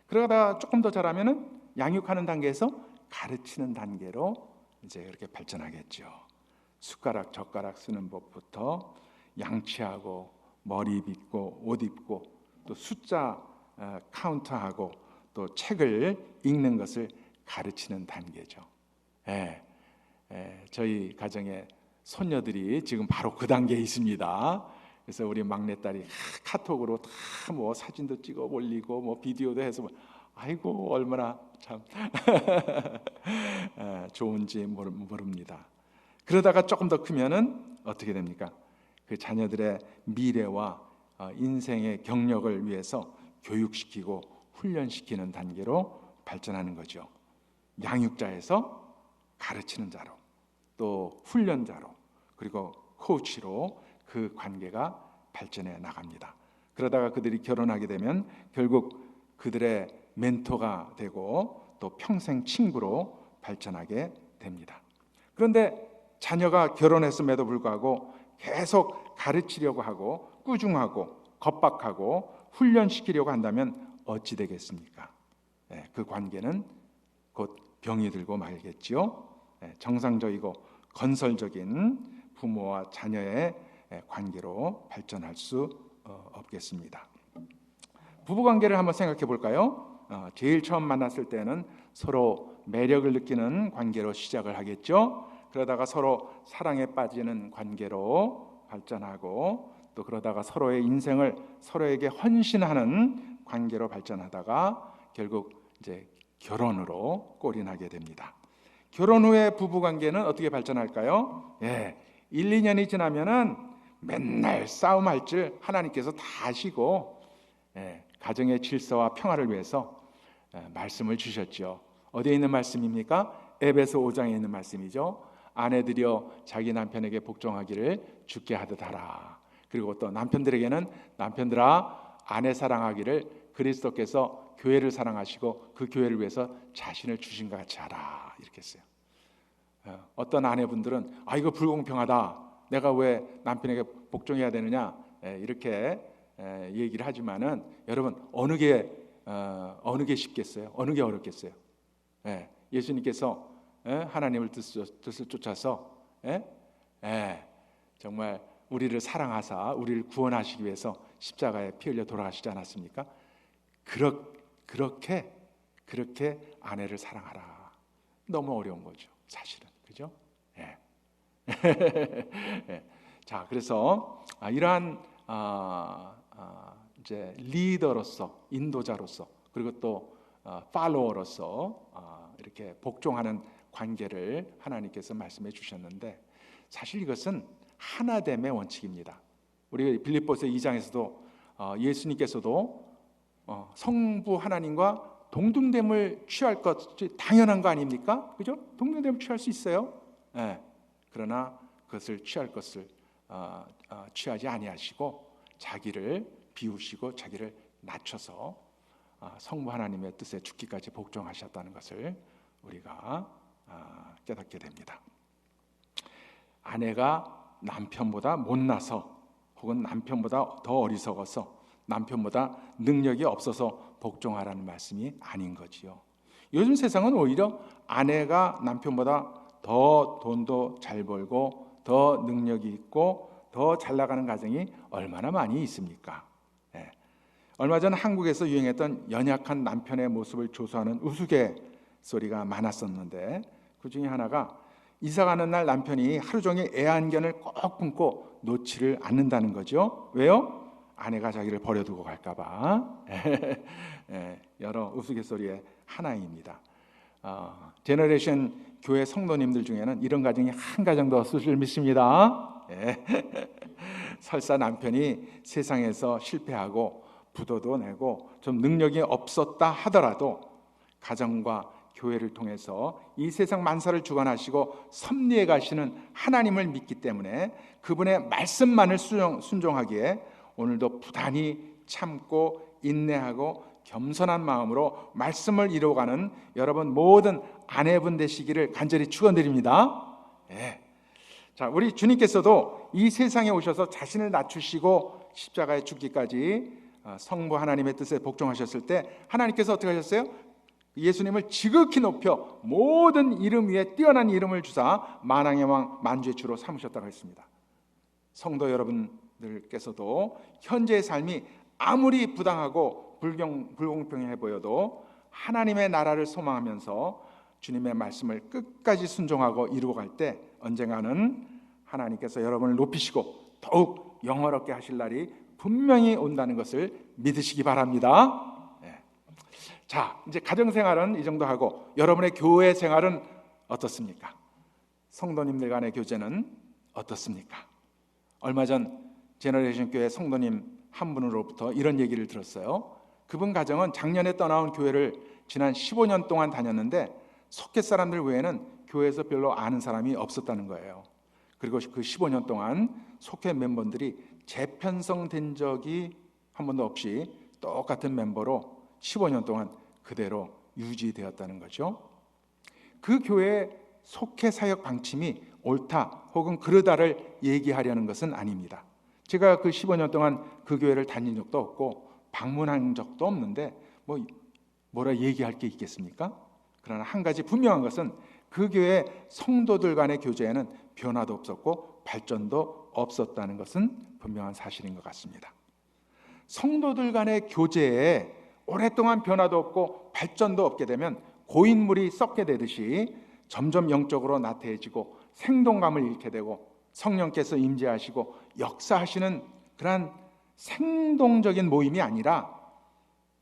그러다가 조금 더 자라면은 양육하는 단계에서 가르치는 단계로 이제 이렇게 발전하겠죠. 숟가락 젓가락 쓰는 법부터 양치하고 머리 빗고 옷 입고 또 숫자 카운트하고 또 책을 읽는 것을 가르치는 단계죠. 저희 가정의 손녀들이 지금 바로 그 단계에 있습니다. 그래서 우리 막내딸이 카톡으로 다 뭐 사진도 찍어 올리고 뭐 비디오도 해서 아이고 얼마나 참 좋은지 모릅니다. 그러다가 조금 더 크면은 어떻게 됩니까? 그 자녀들의 미래와 인생의 경력을 위해서 교육시키고 훈련시키는 단계로 발전하는 거죠. 양육자에서 가르치는 자로, 또 훈련자로, 그리고 코치로 그 관계가 발전해 나갑니다. 그러다가 그들이 결혼하게 되면 결국 그들의 멘토가 되고 또 평생 친구로 발전하게 됩니다. 그런데 자녀가 결혼했음에도 불구하고 계속 가르치려고 하고 꾸중하고 겁박하고 훈련시키려고 한다면 어찌 되겠습니까? 그 관계는 곧 병이 들고 말겠지요. 정상적이고 건설적인 부모와 자녀의 관계로 발전할 수 없겠습니다. 부부관계를 한번 생각해 볼까요? 제일 처음 만났을 때는 서로 매력을 느끼는 관계로 시작을 하겠죠. 그러다가 서로 사랑에 빠지는 관계로 발전하고 또 그러다가 서로의 인생을 서로에게 헌신하는 관계로 발전하다가 결국 이제 결혼으로 꼴이 나게 됩니다. 결혼 후에 부부 관계는 어떻게 발전할까요? 1, 2년이 지나면은 맨날 싸움할 줄 하나님께서 다 아시고 가정의 질서와 평화를 위해서 말씀을 주셨죠. 어디에 있는 말씀입니까? 에베소 5장에 있는 말씀이죠. 아내들이여 자기 남편에게 복종하기를 주께 하듯 하라. 그리고 또 남편들에게는 남편들아 아내 사랑하기를 그리스도께서 교회를 사랑하시고 그 교회를 위해서 자신을 주신 것 같이 하라. 이렇게 했어요. 어떤 아내분들은 이거 불공평하다. 내가 왜 남편에게 복종해야 되느냐 이렇게 얘기를 하지만은 여러분 어느 게 쉽겠어요? 어느 게 어렵겠어요? 예수님께서 하나님을 뜻을 쫓아서 정말 우리를 사랑하사 우리를 구원하시기 위해서 십자가에 피 흘려 돌아가시지 않았습니까? 그렇게 아내를 사랑하라. 너무 어려운 거죠, 사실은. 그죠? 자, 그래서 이러한 이제 리더로서, 인도자로서, 그리고 또 팔로워로서 이렇게 복종하는 관계를 하나님께서 말씀해 주셨는데, 사실 이것은 하나됨의 원칙입니다. 우리 빌립보서 2장에서도 예수님께서도 성부 하나님과 동등됨을 취할 것이 당연한 거 아닙니까? 그죠? 동등됨을 취할 수 있어요. 그러나 그것을 취할 것을 취하지 아니하시고 자기를 비우시고 자기를 낮춰서 성부 하나님의 뜻에 죽기까지 복종하셨다는 것을 우리가 깨닫게 됩니다. 아내가 남편보다 못나서 혹은 남편보다 더 어리석어서 남편보다 능력이 없어서 복종하라는 말씀이 아닌 거지요. 요즘 세상은 오히려 아내가 남편보다 더 돈도 잘 벌고 더 능력이 있고 더 잘 나가는 가정이 얼마나 많이 있습니까? 얼마 전 한국에서 유행했던 연약한 남편의 모습을 조소하는 우스갯소리가 많았었는데, 그 중에 하나가 이사 가는 날 남편이 하루 종일 애완견을 꼭 품고 놓지를 않는다는 거죠. 왜요? 아내가 자기를 버려두고 갈까 봐. 여러 우스갯소리의 하나입니다. 제너레이션 교회 성도님들 중에는 이런 가정이 한 가정도 없을 줄 믿습니다. 설사 남편이 세상에서 실패하고 부도도 내고 좀 능력이 없었다 하더라도 가정과 교회를 통해서 이 세상 만사를 주관하시고 섭리해 가시는 하나님을 믿기 때문에 그분의 말씀만을 순종하기에 오늘도 부단히 참고 인내하고 겸손한 마음으로 말씀을 이루어가는 여러분 모든 아내분 되시기를 간절히 축원드립니다. 자, 우리 주님께서도 이 세상에 오셔서 자신을 낮추시고 십자가에 죽기까지 성부 하나님의 뜻에 복종하셨을 때 하나님께서 어떻게 하셨어요? 예수님을 지극히 높여 모든 이름 위에 뛰어난 이름을 주사 만왕의 왕 만주의 주로 삼으셨다고 했습니다. 성도 여러분들께서도 현재의 삶이 아무리 부당하고 불공평해 보여도 하나님의 나라를 소망하면서 주님의 말씀을 끝까지 순종하고 이루어 갈 때 언젠가는 하나님께서 여러분을 높이시고 더욱 영화롭게 하실 날이 분명히 온다는 것을 믿으시기 바랍니다. 자, 이제 가정생활은 이 정도 하고 여러분의 교회 생활은 어떻습니까? 성도님들 간의 교제는 어떻습니까? 얼마 전 제너레이션 교회 성도님 한 분으로부터 이런 얘기를 들었어요. 그분 가정은 작년에 떠나온 교회를 지난 15년 동안 다녔는데 속회 사람들 외에는 교회에서 별로 아는 사람이 없었다는 거예요. 그리고 그 15년 동안 속회 멤버들이 재편성된 적이 한 번도 없이 똑같은 멤버로 15년 동안 그대로 유지되었다는 거죠. 그 교회의 속회 사역 방침이 옳다 혹은 그르다를 얘기하려는 것은 아닙니다. 제가 그 15년 동안 그 교회를 다닌 적도 없고 방문한 적도 없는데 뭐라 얘기할 게 있겠습니까? 그러나 한 가지 분명한 것은 그 교회 성도들 간의 교제에는 변화도 없었고 발전도 없었다는 것은 분명한 사실인 것 같습니다. 성도들 간의 교제에 오랫동안 변화도 없고 발전도 없게 되면 고인물이 썩게 되듯이 점점 영적으로 나태해지고 생동감을 잃게 되고 성령께서 임재하시고 역사하시는 그러한 생동적인 모임이 아니라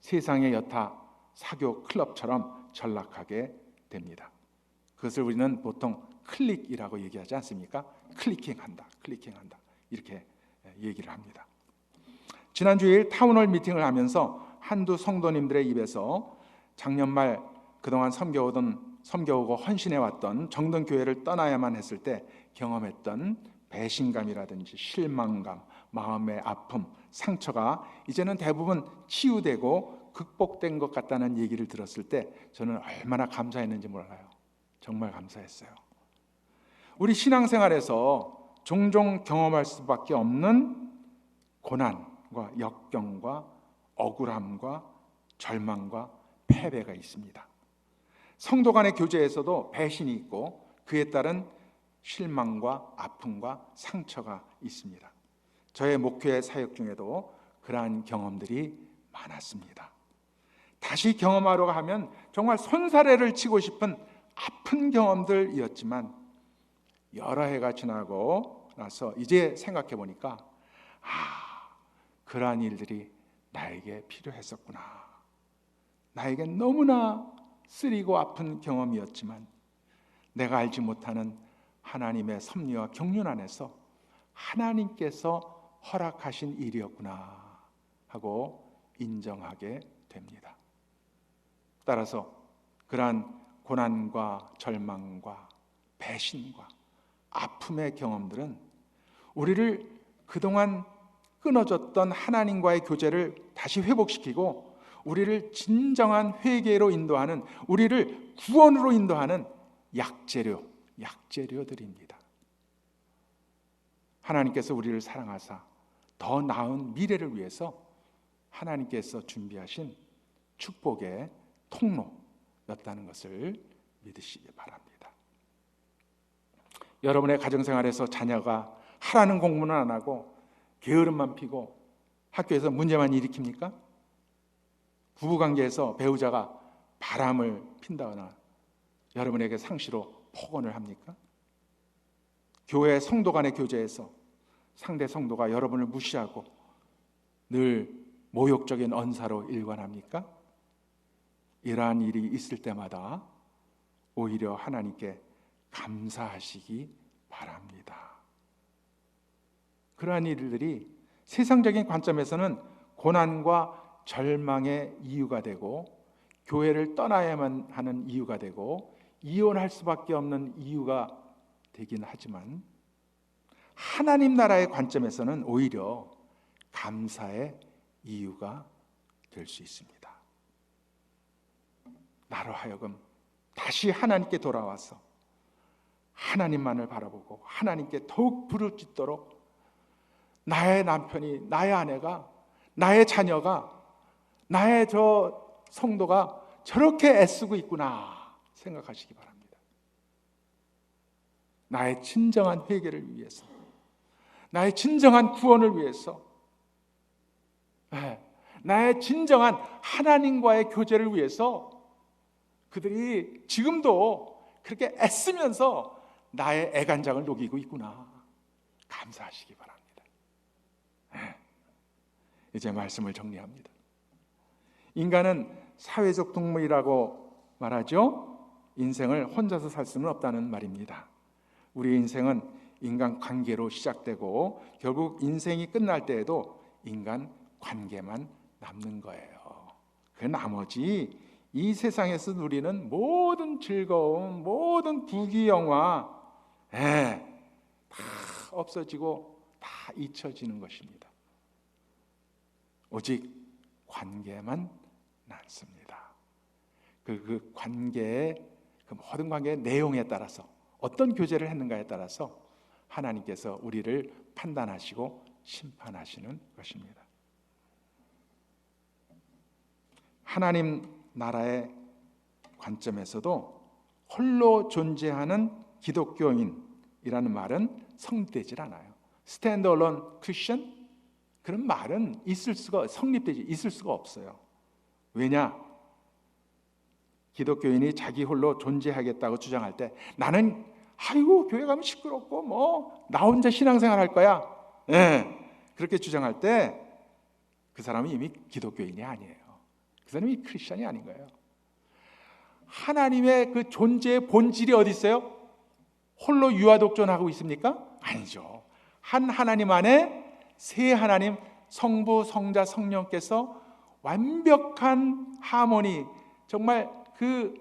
세상의 여타 사교 클럽처럼 전락하게 됩니다. 그것을 우리는 보통 클릭이라고 얘기하지 않습니까? 클리킹한다 이렇게 얘기를 합니다. 지난 주일 타운홀 미팅을 하면서 한두 성도님들의 입에서 작년 말 그동안 섬겨오고 헌신해왔던 정든교회를 떠나야만 했을 때 경험했던 배신감이라든지 실망감, 마음의 아픔, 상처가 이제는 대부분 치유되고 극복된 것 같다는 얘기를 들었을 때 저는 얼마나 감사했는지 몰라요. 정말 감사했어요. 우리 신앙생활에서 종종 경험할 수밖에 없는 고난과 역경과 억울함과 절망과 패배가 있습니다. 성도 간의 교제에서도 배신이 있고 그에 따른 실망과 아픔과 상처가 있습니다. 저의 목회 사역 중에도 그러한 경험들이 많았습니다. 다시 경험하려고 하면 정말 손사래를 치고 싶은 아픈 경험들이었지만 여러 해가 지나고 나서 이제 생각해 보니까 그러한 일들이 나에게 필요했었구나. 나에게 너무나 쓰리고 아픈 경험이었지만 내가 알지 못하는 하나님의 섭리와 경륜 안에서 하나님께서 허락하신 일이었구나 하고 인정하게 됩니다. 따라서 그러한 고난과 절망과 배신과 아픔의 경험들은 우리를 그동안 끊어졌던 하나님과의 교제를 다시 회복시키고 우리를 진정한 회개로 인도하는, 우리를 구원으로 인도하는 약재료들입니다. 하나님께서 우리를 사랑하사 더 나은 미래를 위해서 하나님께서 준비하신 축복의 통로였다는 것을 믿으시기 바랍니다. 여러분의 가정생활에서 자녀가 하라는 공부는 안 하고 게으름만 피고 학교에서 문제만 일으킵니까? 부부관계에서 배우자가 바람을 핀다거나 여러분에게 상시로 폭언을 합니까? 교회 성도 간의 교제에서 상대 성도가 여러분을 무시하고 늘 모욕적인 언사로 일관합니까? 이러한 일이 있을 때마다 오히려 하나님께 감사하시기 바랍니다. 그러한 일들이 세상적인 관점에서는 고난과 절망의 이유가 되고 교회를 떠나야만 하는 이유가 되고 이혼할 수밖에 없는 이유가 되긴 하지만 하나님 나라의 관점에서는 오히려 감사의 이유가 될 수 있습니다. 나로 하여금 다시 하나님께 돌아와서 하나님만을 바라보고 하나님께 더욱 부르짖도록 나의 남편이, 나의 아내가, 나의 자녀가, 나의 저 성도가 저렇게 애쓰고 있구나 생각하시기 바랍니다. 나의 진정한 회개를 위해서, 나의 진정한 구원을 위해서, 나의 진정한 하나님과의 교제를 위해서 그들이 지금도 그렇게 애쓰면서 나의 애간장을 녹이고 있구나 감사하시기 바랍니다. 이제 말씀을 정리합니다. 인간은 사회적 동물이라고 말하죠. 인생을 혼자서 살 수는 없다는 말입니다. 우리 인생은 인간 관계로 시작되고 결국 인생이 끝날 때에도 인간 관계만 남는 거예요. 그 나머지 이 세상에서 누리는 모든 즐거움, 모든 부귀영화 다 없어지고 다 잊혀지는 것입니다. 오직 관계만 남습니다. 그 관계의 그 모든 관계의 내용에 따라서 어떤 교제를 했는가에 따라서 하나님께서 우리를 판단하시고 심판하시는 것입니다. 하나님 나라의 관점에서도 홀로 존재하는 기독교인이라는 말은 성립되질 않아요. 스탠드 얼론 크리스천 그런 말은 있을 수가 없어요. 왜냐? 기독교인이 자기 홀로 존재하겠다고 주장할 때 나는 아이고 교회 가면 시끄럽고 뭐 나 혼자 신앙생활 할 거야. 그렇게 주장할 때 그 사람은 이미 기독교인이 아니에요. 그 사람이 크리스천이 아닌 거예요. 하나님의 그 존재의 본질이 어디 있어요? 홀로 유아독존하고 있습니까? 아니죠. 한 하나님 안에 세 하나님, 성부, 성자, 성령께서 완벽한 하모니, 정말 그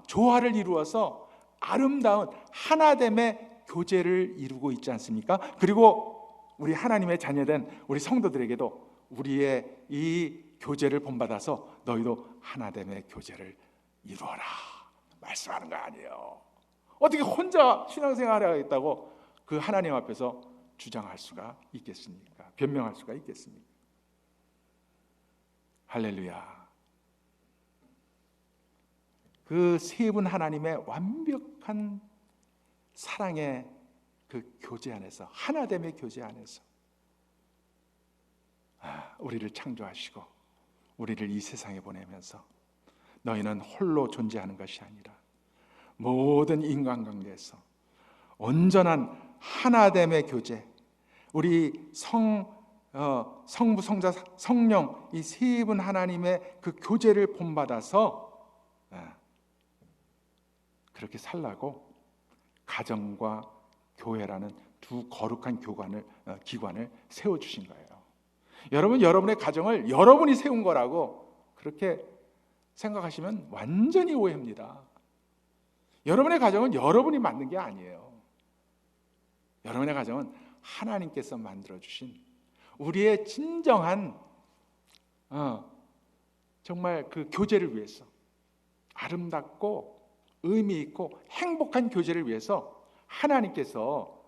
조화를 이루어서 아름다운 하나됨의 교제를 이루고 있지 않습니까? 그리고 우리 하나님의 자녀된 우리 성도들에게도 우리의 이 교제를 본받아서 너희도 하나됨의 교제를 이루어라 말씀하는 거 아니에요. 어떻게 혼자 신앙생활을 하겠다고 그 하나님 앞에서 주장할 수가 있겠습니까? 변명할 수가 있겠습니까? 할렐루야. 그 세 분 하나님의 완벽한 사랑의 그 교제 안에서, 하나됨의 교제 안에서 우리를 창조하시고 우리를 이 세상에 보내면서 너희는 홀로 존재하는 것이 아니라 모든 인간관계에서 온전한 하나됨의 교제, 우리 성부, 성자, 성령 이 세 분 하나님의 그 교제를 본받아서 그렇게 살라고 가정과 교회라는 두 거룩한 기관을 세워주신 거예요. 여러분, 여러분의 가정을 여러분이 세운 거라고 그렇게 생각하시면 완전히 오해입니다. 여러분의 가정은 여러분이 만든 게 아니에요. 여러분의 가정은 하나님께서 만들어주신 우리의 진정한 정말 그 교제를 위해서, 아름답고 의미 있고 행복한 교제를 위해서 하나님께서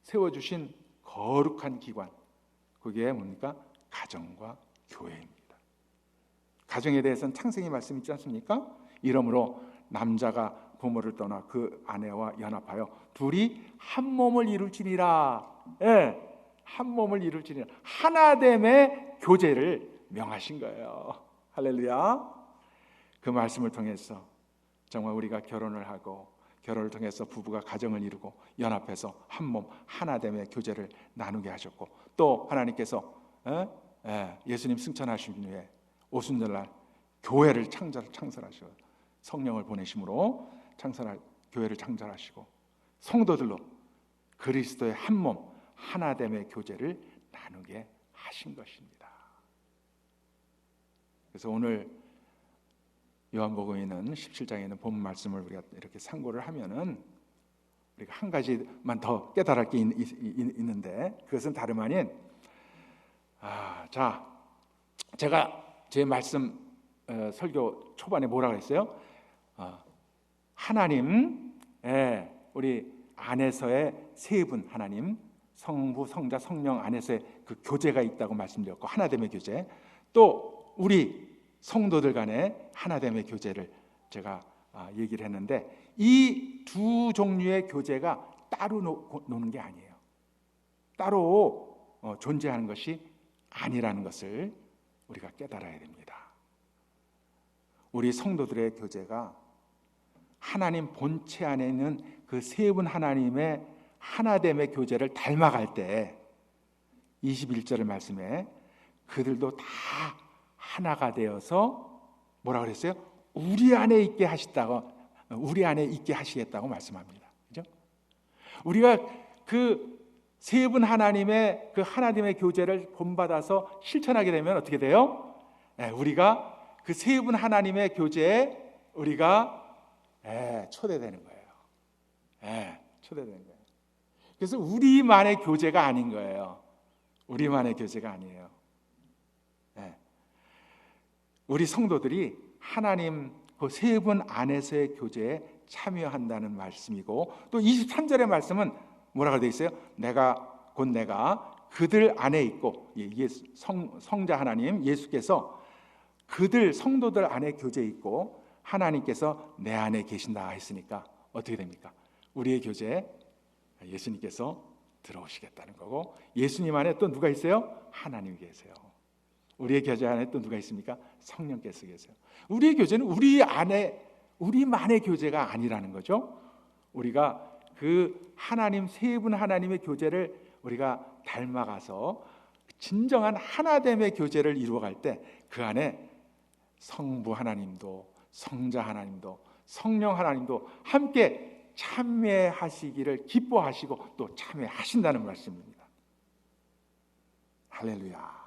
세워주신 거룩한 기관, 그게 뭡니까? 가정과 교회입니다. 가정에 대해서는 창세기 말씀 있지 않습니까? 이러므로 남자가 부모를 떠나 그 아내와 연합하여 둘이 한 몸을 이룰지니라. 한 몸을 이룰지니라. 하나됨의 교제를 명하신 거예요. 할렐루야. 그 말씀을 통해서 정말 우리가 결혼을 하고 결혼을 통해서 부부가 가정을 이루고 연합해서 한 몸 하나됨의 교제를 나누게 하셨고, 또 하나님께서 예수님 승천하신 후에 오순절날 교회를 창설하시고 성령을 보내심으로 교회를 창설하시고 성도들로 그리스도의 한 몸 하나됨의 교제를 나누게 하신 것입니다. 그래서 오늘 요한복음에 있는 17장에 있는 본 말씀을 우리가 이렇게 참고를 하면은 우리가 한 가지만 더 깨달을 게 있는데, 그것은 다름 아닌 자, 제가 제 말씀 설교 초반에 뭐라고 했어요? 하나님, 우리 안에서의 세 분 하나님, 성부, 성자, 성령 안에서의 그 교제가 있다고 말씀드렸고, 하나됨의 교제, 또 우리 성도들 간의 하나됨의 교제를 제가 얘기를 했는데, 이 두 종류의 교제가 따로 노는 게 아니에요. 따로 존재하는 것이 아니라는 것을 우리가 깨달아야 됩니다. 우리 성도들의 교제가 하나님 본체 안에 있는 그 세 분 하나님의 하나됨의 교제를 닮아갈 때 21절의 말씀에 그들도 다 하나가 되어서 뭐라고 그랬어요? 우리 안에 있게 하시겠다고 말씀합니다. 그죠? 우리가 그 세 분 하나님의 그 하나님의 교제를 본받아서 실천하게 되면 어떻게 돼요? 우리가 그 세 분 하나님의 교제에 우리가 초대되는 거예요. 초대되는 거예요. 그래서 우리만의 교제가 아닌 거예요. 우리만의 교제가 아니에요. 우리 성도들이 하나님 그 세 분 안에서의 교제에 참여한다는 말씀이고, 또 23절의 말씀은 뭐라고 되어 있어요? 내가 그들 안에 있고, 성자 하나님 예수께서 그들 성도들 안에 교제에 있고 하나님께서 내 안에 계신다 했으니까 어떻게 됩니까? 우리의 교제에 예수님께서 들어오시겠다는 거고, 예수님 안에 또 누가 있어요? 하나님이 계세요. 우리의 교제 안에 또 누가 있습니까? 성령께서 계세요. 우리의 교제는 우리만의 교제가 아니라는 거죠. 우리가 그 하나님 세 분 하나님의 교제를 우리가 닮아가서 진정한 하나됨의 교제를 이루어갈 때 그 안에 성부 하나님도 성자 하나님도 성령 하나님도 함께 참여하시기를 기뻐하시고 또 참여하신다는 말씀입니다. 할렐루야.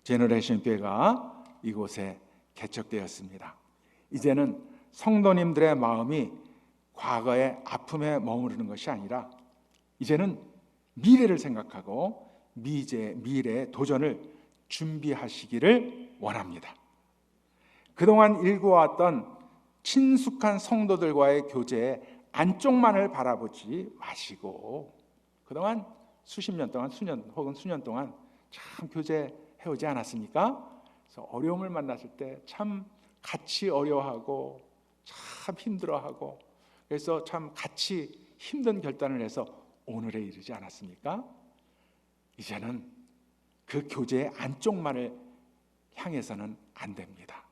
제너레이션 교회가 이곳에 개척되었습니다. 이제는 성도님들의 마음이 과거의 아픔에 머무르는 것이 아니라 이제는 미래를 생각하고 미래의 도전을 준비하시기를 원합니다. 그동안 일구어왔던 친숙한 성도들과의 교제의 안쪽만을 바라보지 마시고 그동안 수십 년 동안 수년 혹은 수년 동안 참 교제해오지 않았습니까? 그래서 어려움을 만났을 때 참 같이 어려워하고 참 힘들어하고 그래서 참 같이 힘든 결단을 해서 오늘에 이르지 않았습니까? 이제는 그 교제의 안쪽만을 향해서는 안 됩니다.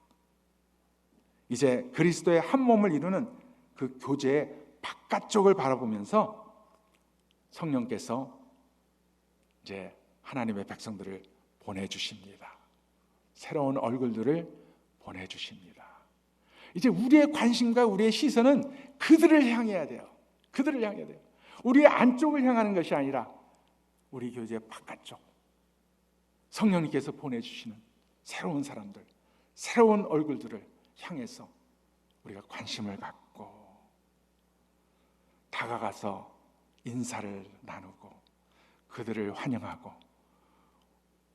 이제 그리스도의 한 몸을 이루는 그 교제의 바깥쪽을 바라보면서 성령께서 이제 하나님의 백성들을 보내주십니다. 새로운 얼굴들을 보내주십니다. 이제 우리의 관심과 우리의 시선은 그들을 향해야 돼요. 그들을 향해야 돼요. 우리의 안쪽을 향하는 것이 아니라 우리 교제의 바깥쪽, 성령님께서 보내주시는 새로운 사람들, 새로운 얼굴들을 향해서 우리가 관심을 갖고 다가가서 인사를 나누고 그들을 환영하고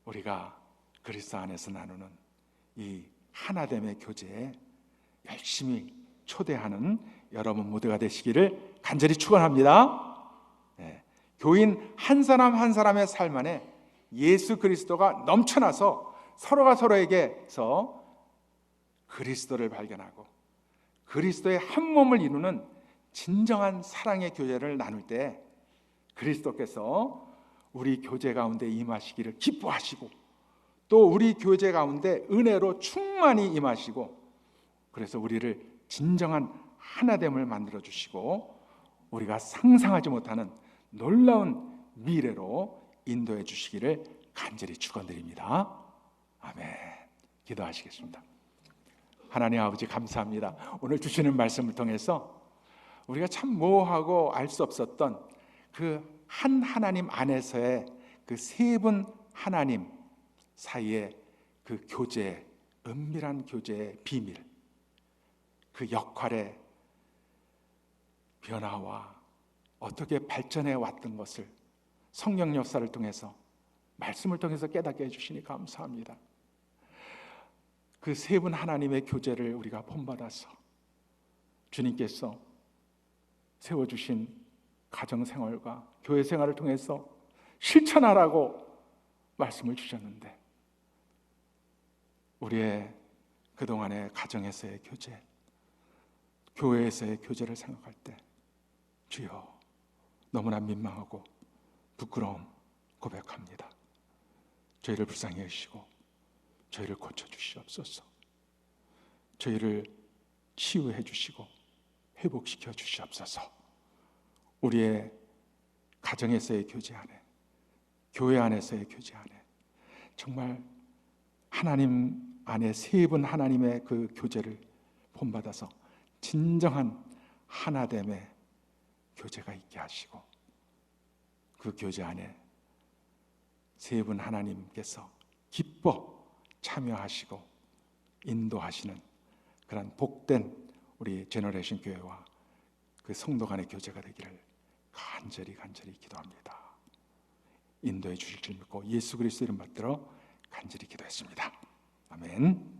우리가 그리스도 안에서 나누는 이 하나됨의 교제에 열심히 초대하는 여러분 모두가 되시기를 간절히 축원합니다. 네. 교인 한 사람 한 사람의 삶 안에 예수 그리스도가 넘쳐나서 서로가 서로에게서 그리스도를 발견하고 그리스도의 한 몸을 이루는 진정한 사랑의 교제를 나눌 때 그리스도께서 우리 교제 가운데 임하시기를 기뻐하시고 또 우리 교제 가운데 은혜로 충만히 임하시고 그래서 우리를 진정한 하나됨을 만들어 주시고 우리가 상상하지 못하는 놀라운 미래로 인도해 주시기를 간절히 축원드립니다. 아멘. 기도하시겠습니다. 하나님 아버지 감사합니다. 오늘 주시는 말씀을 통해서 우리가 참 모호하고 알 수 없었던 그 한 하나님 안에서의 그 세 분 하나님 사이의 그 교제, 은밀한 교제의 비밀, 그 역할의 변화와 어떻게 발전해 왔던 것을 성령 역사를 통해서 말씀을 통해서 깨닫게 해주시니 감사합니다. 그 세 분 하나님의 교제를 우리가 본받아서 주님께서 세워주신 가정생활과 교회생활을 통해서 실천하라고 말씀을 주셨는데 우리의 그동안의 가정에서의 교제, 교회에서의 교제를 생각할 때 주여 너무나 민망하고 부끄러움 고백합니다. 저희를 불쌍히 여기시고 저희를 고쳐주시옵소서. 저희를 치유해 주시고 회복시켜 주시옵소서. 우리의 가정에서의 교제 안에, 교회 안에서의 교제 안에 정말 하나님 안에 세 분 하나님의 그 교제를 본받아서 진정한 하나됨의 교제가 있게 하시고 그 교제 안에 세 분 하나님께서 기뻐 참여하시고 인도하시는 그런 복된 우리 제너레이션 교회와 그 성도 간의 교제가 되기를 간절히 기도합니다. 인도해 주실 줄 믿고 예수 그리스도 이름 받들어 간절히 기도했습니다. 아멘.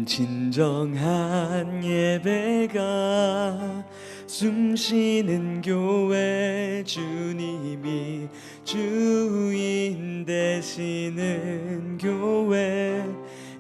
진정한 예배가 숨쉬는 교회 주님이 주인 되시는 교회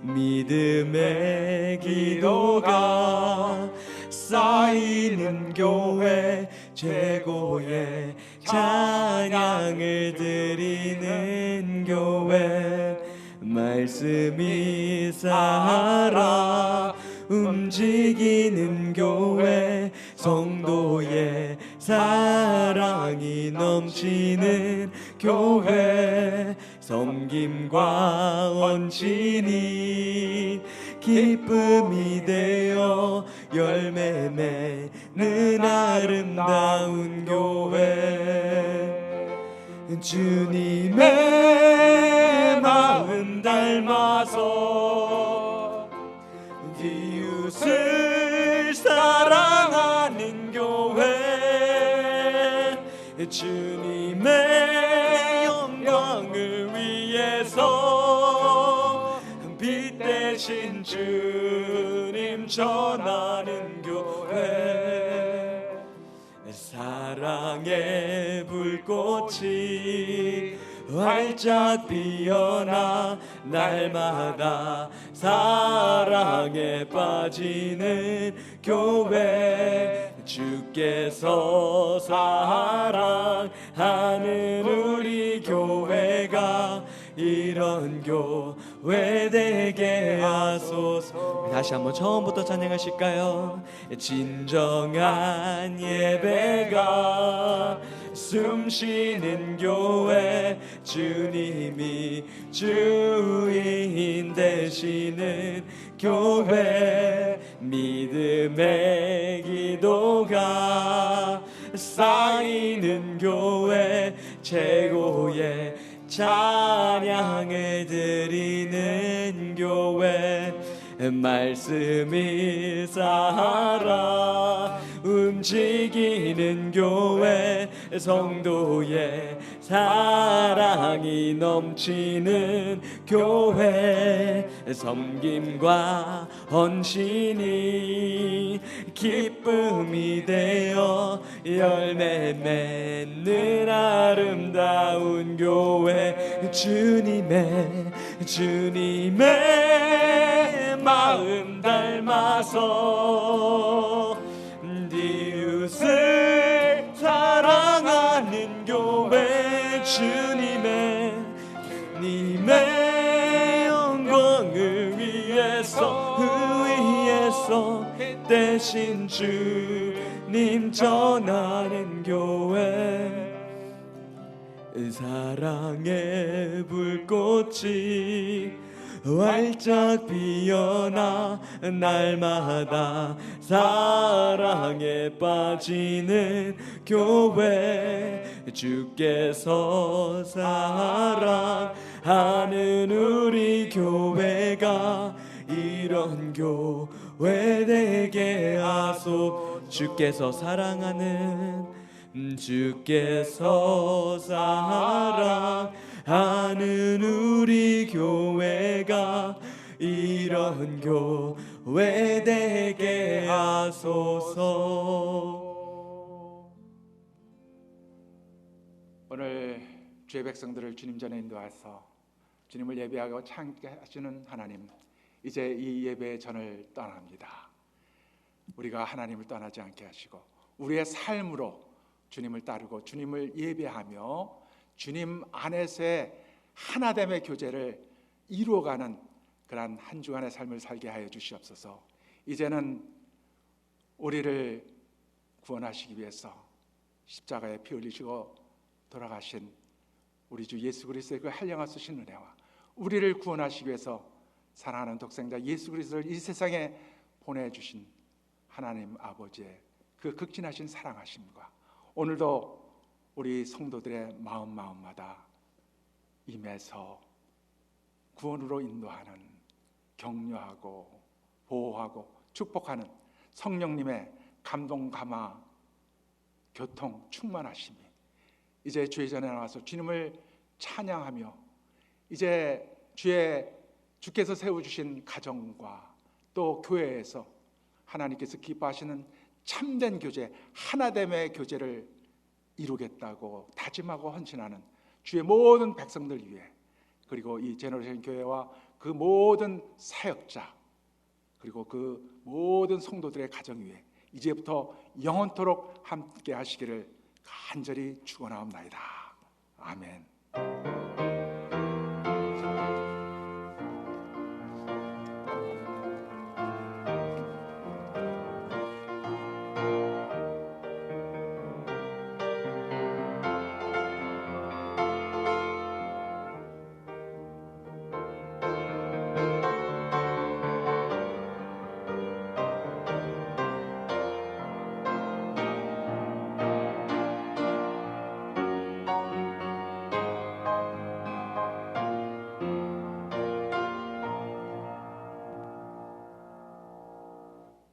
믿음의 기도가 쌓이는 교회 최고의 찬양을 드리는 교회 말씀이 살아 움직이는 교회 성도의 사랑이 넘치는 교회 섬김과 헌신이 기쁨이 되어 열매 맺는 아름다운 교회 주님의 마음 닮아서 이웃을 사랑하는 교회 주님의 영광을 위해서 빛 대신 주님 전하는 교회 사랑의 불꽃이 활짝 피어나 날마다 사랑에 빠지는 교회 주께서 사랑하는 우리 교회가 이런 교회 되게 하소서. 다시 한번 처음부터 찬양하실까요? 진정한 예배가 숨쉬는 교회 주님이 주인 되시는 교회 믿음의 기도가 쌓이는 교회 최고의 찬양을 드리는 교회 말씀이 살아 움직이는 교회 성도의 사랑이 넘치는 교회 섬김과 헌신이 기쁨이 되어 열매 맺는 아름다운 교회 주님의 마음 닮아서 이웃을 사랑하는 교회 주님의 영광을 위해서 대신 주님 전하는 교회 사랑의 불꽃이 활짝 피어나 날마다 사랑에 빠지는 교회 주께서 사랑하는 우리 교회가 이런 교회 되게 하소. 주께서 사랑하는 우리 교회가 이런 교회 되게 하소서. 오늘 주의 백성들을 주님 전에 인도하서 주님을 예배하고 찬양케 하시는 하나님, 이제 이 예배의 전을 떠납니다. 우리가 하나님을 떠나지 않게 하시고 우리의 삶으로 주님을 따르고 주님을 예배하며 주님 안에서의 하나됨의 교제를 이루어가는 그러한 한 주간의 삶을 살게 하여 주시옵소서. 이제는 우리를 구원하시기 위해서 십자가에 피 흘리시고 돌아가신 우리 주 예수 그리스도의 그 한량아 쓰신 은혜와 우리를 구원하시기 위해서 사랑하는 독생자 예수 그리스도를 이 세상에 보내주신 하나님 아버지의 그 극진하신 사랑하심과 오늘도 우리 성도들의 마음마다 임해서 구원으로 인도하는, 격려하고 보호하고 축복하는 성령님의 감동, 감화, 교통, 충만하심이 이제 주의 전에 나와서 주님을 찬양하며 이제 주께서 세워주신 가정과 또 교회에서 하나님께서 기뻐하시는 참된 교제, 하나됨의 교제를 이루겠다고 다짐하고 헌신하는 주의 모든 백성들 위해, 그리고 이 제너레이션 교회와 그 모든 사역자, 그리고 그 모든 성도들의 가정 위에 이제부터 영원토록 함께 하시기를 간절히 축원하옵나이다. 아멘.